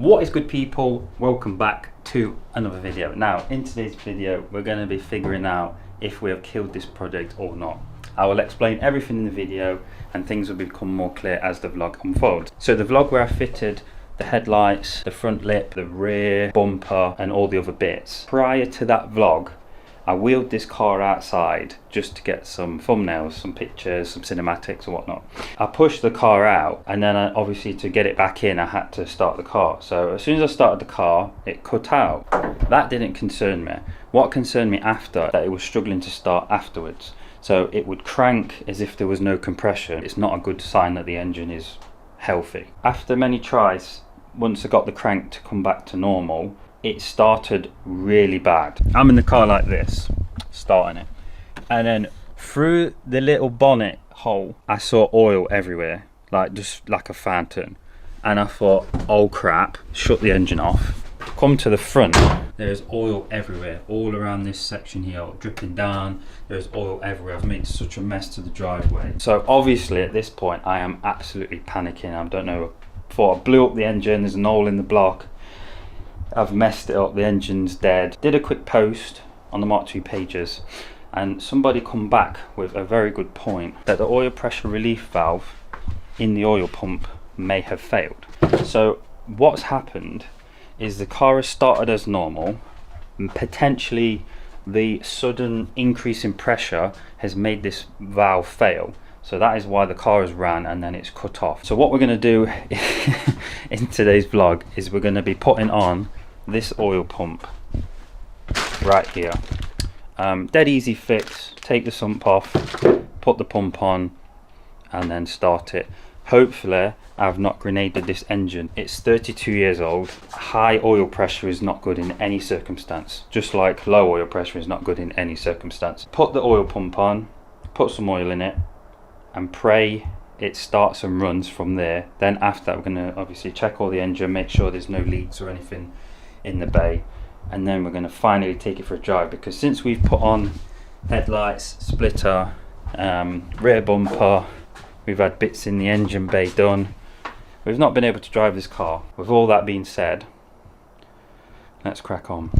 What is good, people? Welcome back to another video. Now in today's video we're going to be figuring out if we have killed this project or not. I will explain everything in the video and things will become more clear as the vlog unfolds. So the vlog where I fitted the headlights, the front lip, the rear bumper and all the other bits. Prior to that vlog I wheeled this car outside just to get some thumbnails, some pictures, some cinematics or whatnot. I pushed the car out and then obviously to get it back in I had to start the car. So as soon as I started the car it cut out. That didn't concern me. What concerned me after, that it was struggling to start afterwards. So it would crank as if there was no compression. It's not a good sign that the engine is healthy. After many tries, once I got the crank to come back to normal, it started really bad. I'm in the car like this, starting it, and then through the little bonnet hole I saw oil everywhere, like just like a fountain, and I thought, oh crap, shut the engine off. Come to the front, there's oil everywhere, all around this section here, dripping down. There's oil everywhere. I've made such a mess to the driveway. So obviously at this point I am absolutely panicking. I don't know, thought I blew up the engine, there's an hole in the block, I've messed it up, the engine's dead. Did a quick post on the Mark II pages and somebody come back with a very good point, that the oil pressure relief valve in the oil pump may have failed. So what's happened is the car has started as normal and potentially the sudden increase in pressure has made this valve fail. So that is why the car has ran and then it's cut off. So what we're going to do in today's vlog is we're going to be putting on this oil pump right here. Dead easy fix. Take the sump off, put the pump on and then start it. Hopefully I've not grenaded this engine. It's 32 years old. High oil pressure is not good in any circumstance, just like low oil pressure is not good in any circumstance. Put the oil pump on, put some oil in it and pray it starts and runs from there. Then after that we're going to obviously check all the engine, make sure there's no leaks or anything in the bay, and then we're going to finally take it for a drive, because since we've put on headlights, splitter, rear bumper, we've had bits in the engine bay done, we've not been able to drive this car. With all that being said, let's crack on.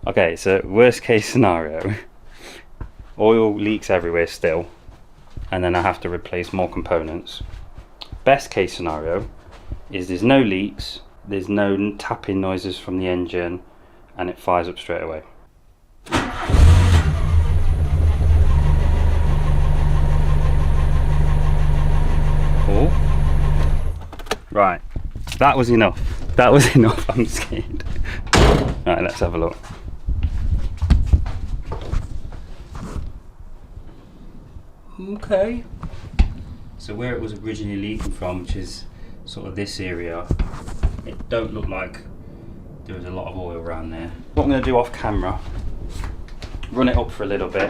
Okay, so worst case scenario, oil leaks everywhere still, and then I have to replace more components. Best case scenario is there's no leaks, there's no tapping noises from the engine, and it fires up straight away. Oh, right, that was enough. That was enough, I'm scared. Right, let's have a look. Okay, so where it was originally leaking from, which is sort of this area, it don't look like there was a lot of oil around there. What I'm going to do off camera, run it up for a little bit.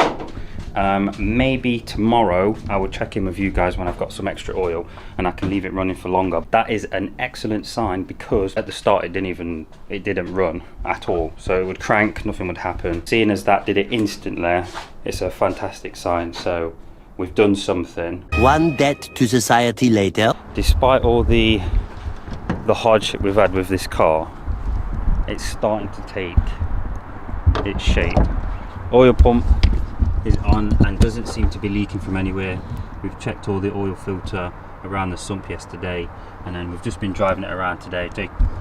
Maybe tomorrow I will check in with you guys when I've got some extra oil and I can leave it running for longer. That is an excellent sign, because at the start it didn't run at all. So it would crank, nothing would happen. Seeing as that did it instantly, it's a fantastic sign. So we've done something. One debt to society later. Despite all the hardship we've had with this car, it's starting to take its shape. Oil pump is on and doesn't seem to be leaking from anywhere. We've checked all the oil filter around the sump yesterday, and then we've just been driving it around today.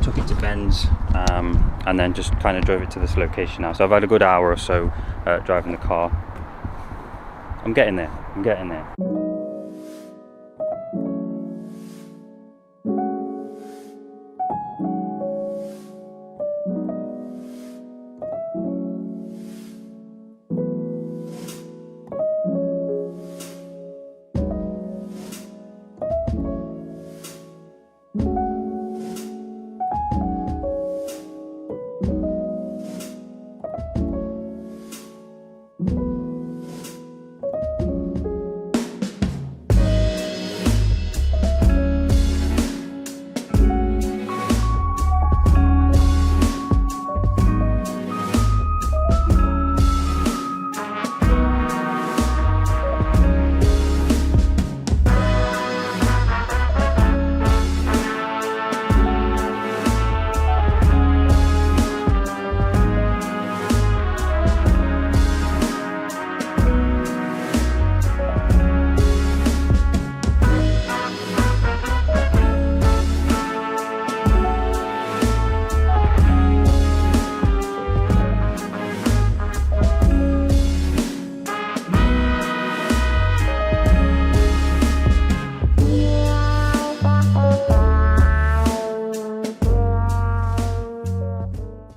Took it to Ben's and then just kind of drove it to this location now. So I've had a good hour or so driving the car. I'm getting there.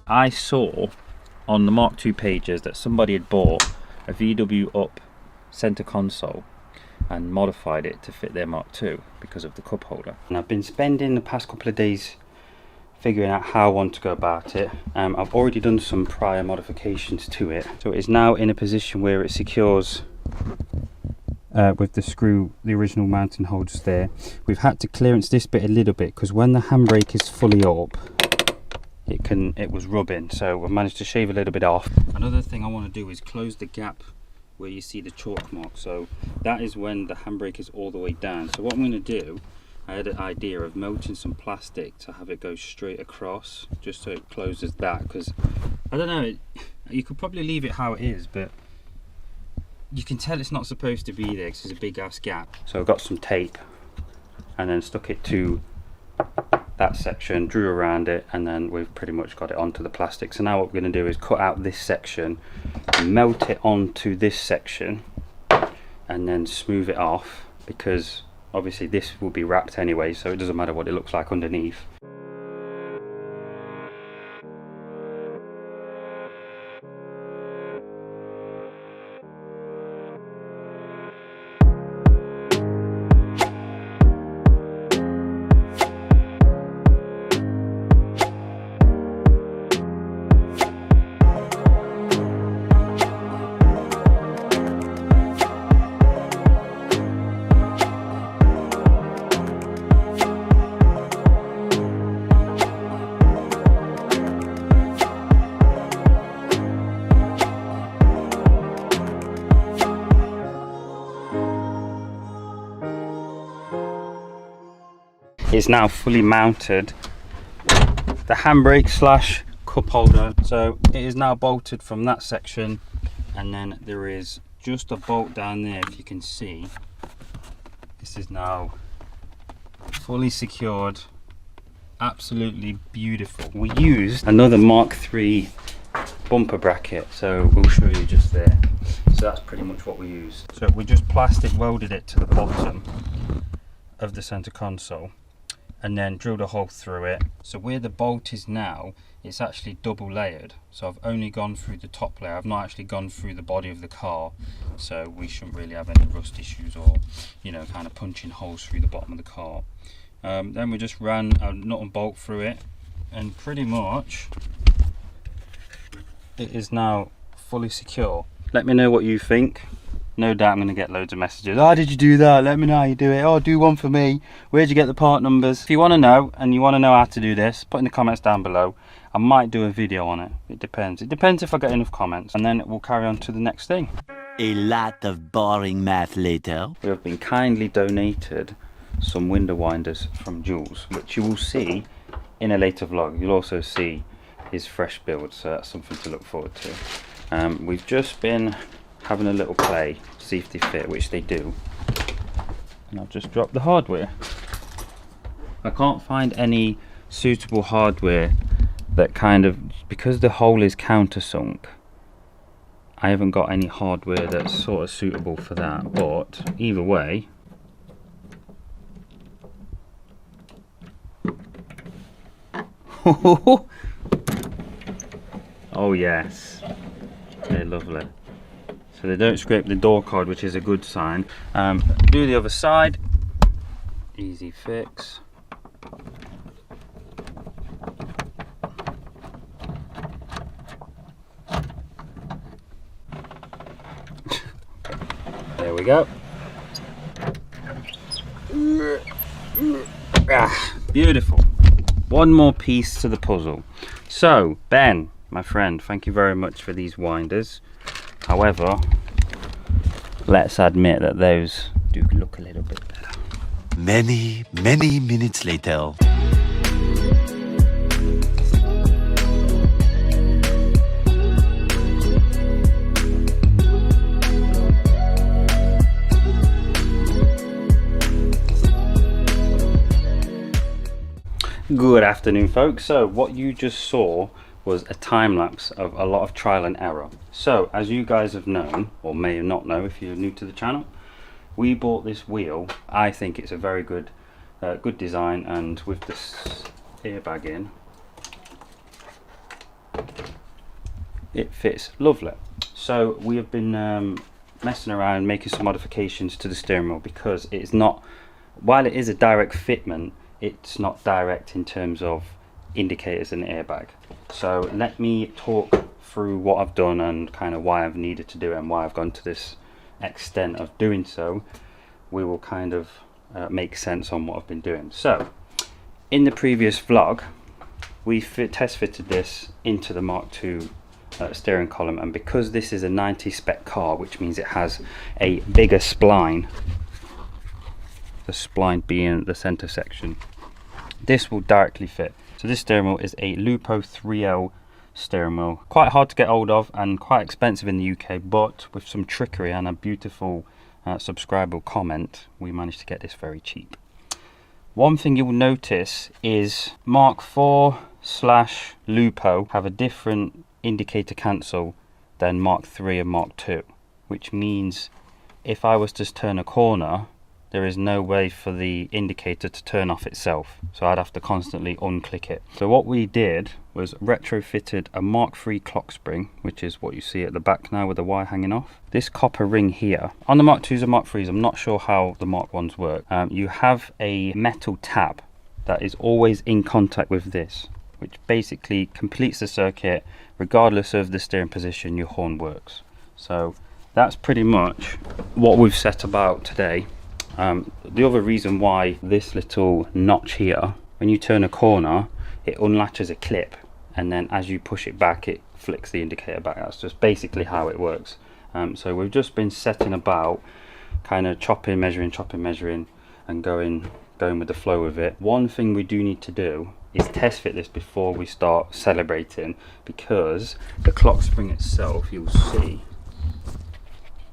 I saw on the Mark II pages that somebody had bought a VW up center console and modified it to fit their Mark II because of the cup holder. And I've been spending the past couple of days figuring out how I want to go about it. I've already done some prior modifications to it, so it is now in a position where it secures with the screw, the original mounting holes there. We've had to clearance this bit a little bit because when the handbrake is fully up, it was rubbing, so I've managed to shave a little bit off. Another thing I want to do is close the gap where you see the chalk mark, so that is when the handbrake is all the way down. So what I'm going to do, I had an idea of melting some plastic to have it go straight across, just so it closes that, because I don't know, you could probably leave it how it is, but you can tell it's not supposed to be there because there's a big ass gap. So I've got some tape and then stuck it to that section, drew around it, and then we've pretty much got it onto the plastic. So now what we're going to do is cut out this section, melt it onto this section, and then smooth it off, because obviously this will be wrapped anyway, so it doesn't matter what it looks like underneath. Is now fully mounted, the handbrake slash cup holder, so it is now bolted from that section, and then there is just a bolt down there. If you can see, this is now fully secured, absolutely beautiful. We used another Mark III bumper bracket, so we'll show you just there. So that's pretty much what we used. So we just plastic welded it to the bottom of the center console and then drilled a hole through it. So where the bolt is now, it's actually double layered. So I've only gone through the top layer. I've not actually gone through the body of the car. So we shouldn't really have any rust issues or, you know, kind of punching holes through the bottom of the car. Then we just ran a nut and bolt through it, and pretty much it is now fully secure. Let me know what you think. no doubt I'm going to get loads of messages. Oh, did you do that? Let me know how you do it. Oh, do one for me. Where'd you get the part numbers? If you want to know and you want to know how to do this, put in the comments down below. I might do a video on it. It depends. It depends if I get enough comments, and then we'll carry on to the next thing. A lot of boring math later. We have been kindly donated some window winders from Jules, which you will see in a later vlog. You'll also see his fresh build, so that's something to look forward to. We've just been having a little play, see if they fit, which they do. And I've just dropped the hardware. I can't find any suitable hardware that kind of, because the hole is countersunk, I haven't got any hardware that's sort of suitable for that, but either way, oh yes, they're lovely. So they don't scrape the door card, which is a good sign. Do the other side, easy fix. There we go. Beautiful. One more piece to the puzzle. So, Ben, my friend, thank you very much for these winders. However, let's admit that those do look a little bit better. Many minutes later. Good afternoon, folks. So what you just saw was a time lapse of a lot of trial and error. So as you guys have known, or may not know if you're new to the channel, we bought this wheel. I think it's a very good good design, and with this airbag in, it fits lovely. So we have been messing around, making some modifications to the steering wheel, because it's not, while it is a direct fitment, it's not direct in terms of indicators and airbag. So let me talk through what I've done and kind of why I've needed to do it and why I've gone to this extent of doing so. We will kind of make sense on what I've been doing. So in the previous vlog, we test fitted this into the Mark II steering column, and because this is a 90 spec car, which means it has a bigger spline, the spline being the center section, this will directly fit. So this steering wheel is a Lupo 3L steering wheel, quite hard to get hold of and quite expensive in the UK, but with some trickery and a beautiful subscriber comment, we managed to get this very cheap. One thing you will notice is Mark IV/Lupo have a different indicator cancel than Mark III and Mark II, which means if I was to turn a corner, there is no way for the indicator to turn off itself, so I'd have to constantly unclick it. So what we did was retrofitted a Mark III clock spring, which is what you see at the back now with the wire hanging off. This copper ring here, on the Mark IIs and Mark IIIs, I'm not sure how the Mark Is work, you have a metal tab that is always in contact with this, which basically completes the circuit. Regardless of the steering position, your horn works. So that's pretty much what we've set about today. The other reason why this little notch here, when you turn a corner, it unlatches a clip, and then as you push it back, it flicks the indicator back. That's just basically how it works. So we've just been setting about, kind of chopping, measuring, and going with the flow of it. One thing we do need to do is test fit this before we start celebrating, because the clock spring itself, you'll see,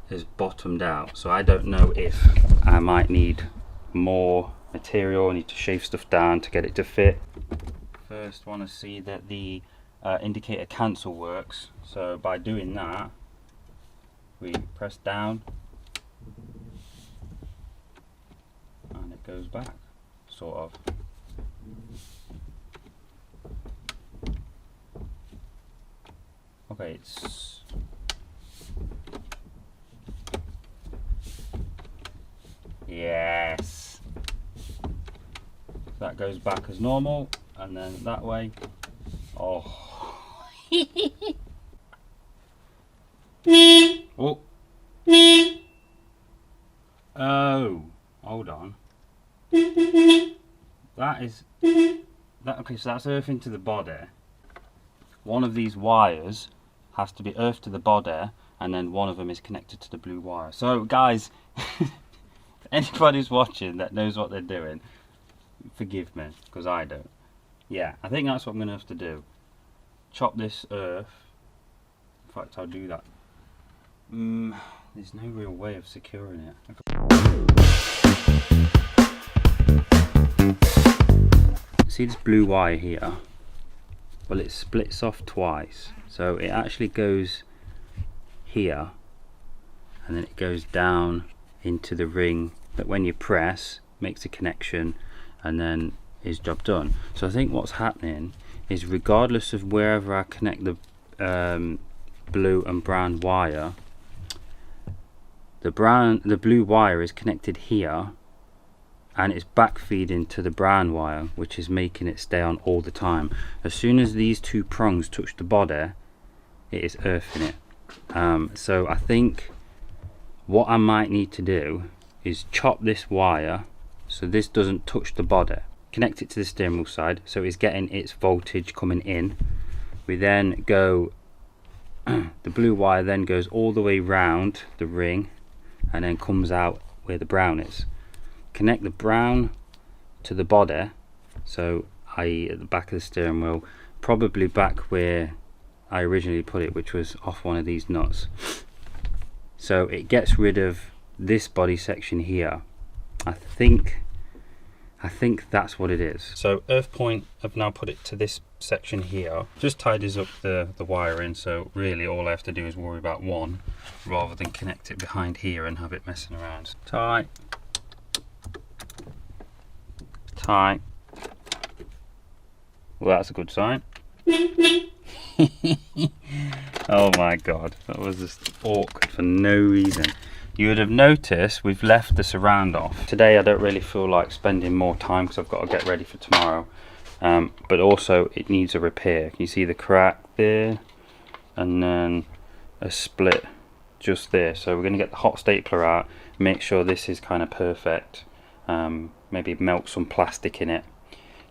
is bottomed out. So I don't know if I might need more material. I need to shave stuff down to get it to fit. First, want to see that the indicator cancel works. So by doing that, we press down and it goes back, sort of. Okay, it's yes, that goes back as normal, and then that way. Oh. Oh. That is that. Okay, so that's earthing to the body. One of these wires has to be earthed to the body, and then one of them is connected to the blue wire. So guys, anybody who's watching that knows what they're doing, forgive me, because I don't. Yeah, I think that's what I'm going to have to do. Chop this earth. In fact, I'll do that. There's no real way of securing it. See this blue wire here? Well, it splits off twice. So it actually goes here, and then it goes down into the ring that when you press makes a connection, and then is job done. So I think what's happening is, regardless of wherever I connect the blue and brown wire, the blue wire is connected here, and it's back feeding to the brown wire, which is making it stay on all the time. As soon as these two prongs touch the body, it is earthing it. So I think what I might need to do is chop this wire so this doesn't touch the body, connect it to the steering wheel side so it's getting its voltage coming in. We then go the blue wire then goes all the way round the ring and then comes out where the brown is. Connect the brown to the body, so i.e. at the back of the steering wheel, probably back where I originally put it, which was off one of these nuts. So it gets rid of this body section here. I think that's what it is. So earth point, I've now put it to this section here. Just tidies up the wiring, so really all I have to do is worry about one rather than connect it behind here and have it messing around. Tight. Tight. Well, that's a good sign. Oh my god, that was just awkward for no reason. You would have noticed we've left the surround off. Today I don't really feel like spending more time because I've got to get ready for tomorrow. But also it needs a repair. Can you see the crack there? And then a split just there. So we're going to get the hot stapler out, make sure this is kind of perfect. Maybe melt some plastic in it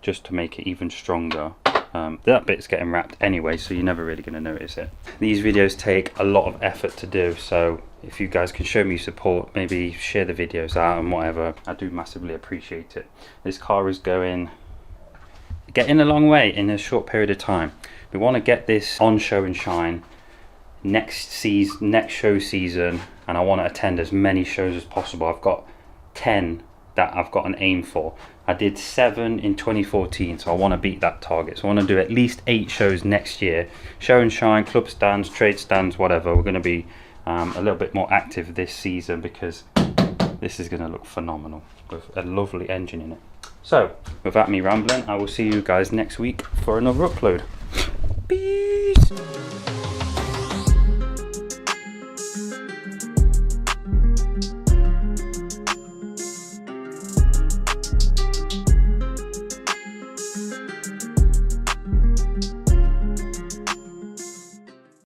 just to make it even stronger. That bit's getting wrapped anyway, so you're never really going to notice it. These videos take a lot of effort to do, so if you guys can show me support, maybe share the videos out and whatever, I do massively appreciate it. This car is getting a long way in a short period of time. We want to get this on show and shine next show season, and I want to attend as many shows as possible. I've got 10 that I've got an aim for. I did 7 in 2014, so I want to beat that target. So I want to do at least 8 shows next year. Show and shine, club stands, trade stands, whatever. We're going to be a little bit more active this season because this is going to look phenomenal with a lovely engine in it. So without me rambling, I will see you guys next week for another upload. Peace.